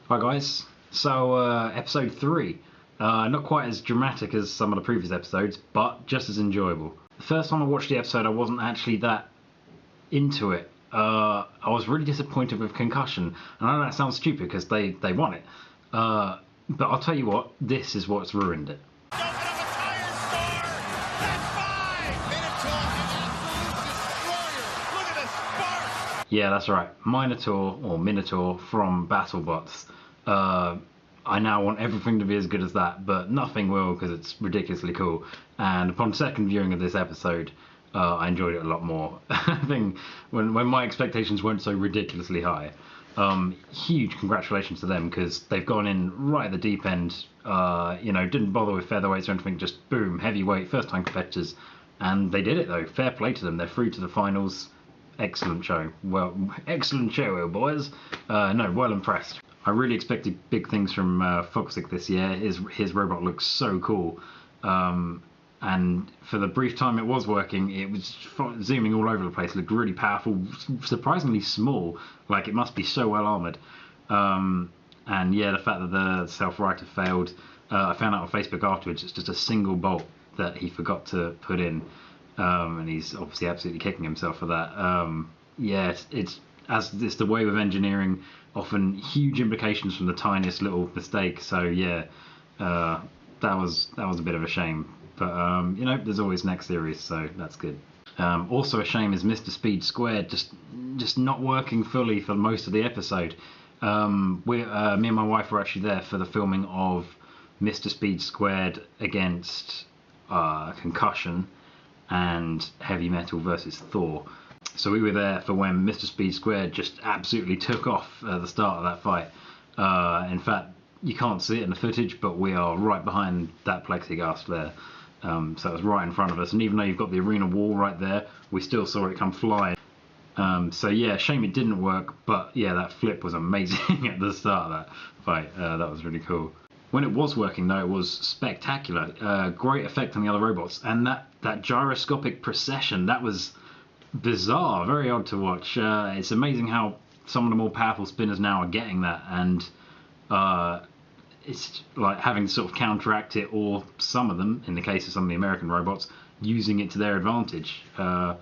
Hi guys, so episode 3, not quite as dramatic as some of the previous episodes, but just as enjoyable. The first time I watched the episode I wasn't actually that into it. I was really disappointed with Concussion, and I know that sounds stupid because they won it, but I'll tell you what, this is what's ruined it. Yeah, that's right. Minotaur, or Minotaur, from BattleBots. I now want everything to be as good as that, but nothing will because it's ridiculously cool. And upon second viewing of this episode, I enjoyed it a lot more. I think when my expectations weren't so ridiculously high. Huge congratulations to them because they've gone in right at the deep end. Didn't bother with featherweights or anything, just boom, heavyweight, first time competitors. And they did it though. Fair play to them. They're through to the finals. Excellent show. Well, excellent show, boys. No, well impressed. I really expected big things from Foxic this year. His robot looks so cool. And for the brief time it was working, it was zooming all over the place. It looked really powerful, surprisingly small. Like it must be so well armored. And yeah, the fact that the self-righter failed, I found out on Facebook afterwards. It's just a single bolt that he forgot to put in. And he's obviously absolutely kicking himself for that. Yeah, it's the way with engineering, often huge implications from the tiniest little mistake. So yeah, that was a bit of a shame. But there's always next series, so that's good. Also a shame is Mr. Speed Squared just not working fully for most of the episode. Me and my wife were actually there for the filming of Mr. Speed Squared against Concussion and Heavy Metal versus Thor. So we were there for when Mr. Speed Squared just absolutely took off at the start of that fight. In fact, you can't see it in the footage, but we are right behind that plexiglass there. So it was right in front of us, and even though you've got the arena wall right there, we still saw it come flying. So yeah, shame it didn't work, but yeah, that flip was amazing at the start of that fight. That was really cool. When it was working though, it was spectacular. Great effect on the other robots, and that gyroscopic precession, that was bizarre, very odd to watch. It's amazing how some of the more powerful spinners now are getting that, and it's like having to sort of counteract it, or some of them, in the case of some of the American robots, using it to their advantage. Yeah,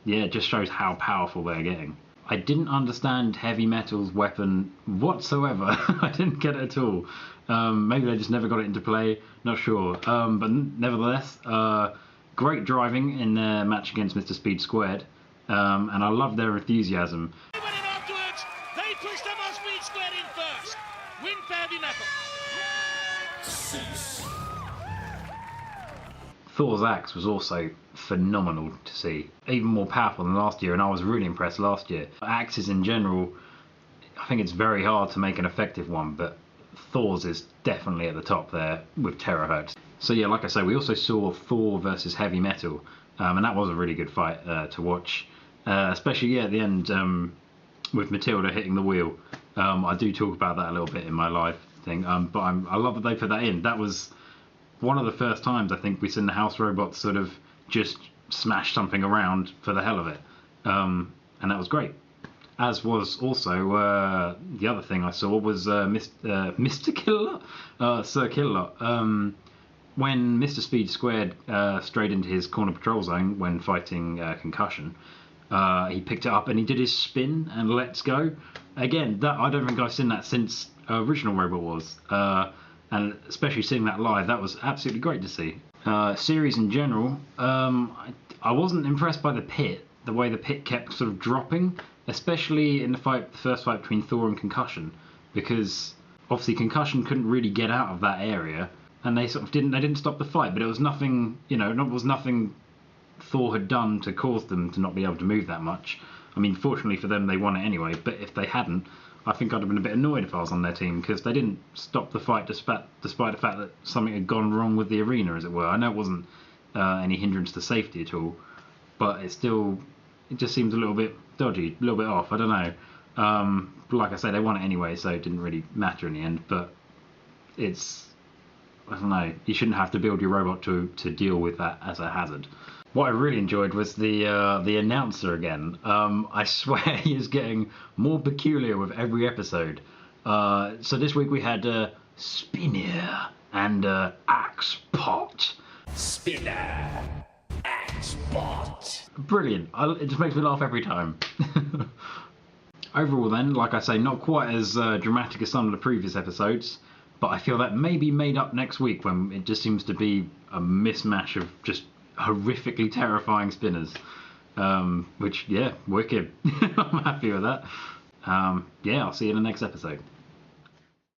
it just shows how powerful they're getting. I didn't understand Heavy Metal's weapon whatsoever. I didn't get it at all. Maybe they just never got it into play, not sure. But nevertheless, great driving in their match against Mr. Speed Squared, and I love their enthusiasm. Afterwards, they pushed Mr. Speed Squared in first. Win for Heavy Metal. Thor's axe was also phenomenal to see, even more powerful than last year, and I was really impressed last year. Axes in general, I think it's very hard to make an effective one, but Thor's is definitely at the top there with terahertz. So yeah, like I say, we also saw Thor versus Heavy Metal, and that was a really good fight to watch, especially at the end with Matilda hitting the wheel. I do talk about that a little bit in my live thing, but I love that they put that in. That was one of the first times I think we've seen the house robots sort of just smash something around for the hell of it, and that was great. As was also the other thing I saw was Mr. Killalot, Sir Killalot. When Mr. Speed Squared strayed into his corner patrol zone when fighting Concussion, he picked it up and he did his spin and let's go. Again, that I don't think I've seen that since original Robot Wars. And especially seeing that live, that was absolutely great to see. Series in general, I wasn't impressed by the pit, the way the pit kept sort of dropping, especially in the first fight between Thor and Concussion, because obviously Concussion couldn't really get out of that area, and they didn't stop the fight, but it was nothing, it was nothing Thor had done to cause them to not be able to move that much. I mean, fortunately for them, they won it anyway, but if they hadn't, I think I'd have been a bit annoyed if I was on their team, because they didn't stop the fight despite the fact that something had gone wrong with the arena, as it were. I know it wasn't any hindrance to safety at all, but it just seems a little bit dodgy, a little bit off, I don't know. But like I say, they won it anyway, so it didn't really matter in the end, but I don't know, you shouldn't have to build your robot to deal with that as a hazard. What I really enjoyed was the announcer again. I swear he is getting more peculiar with every episode. So this week we had Spinner and Axe Pot. Spinner, Axe Pot. Brilliant. It just makes me laugh every time. Overall then, like I say, not quite as dramatic as some of the previous episodes, but I feel that may be made up next week when it just seems to be a mismatch of just horrifically terrifying spinners. Which, yeah, wicked. I'm happy with that. Yeah, I'll see you in the next episode.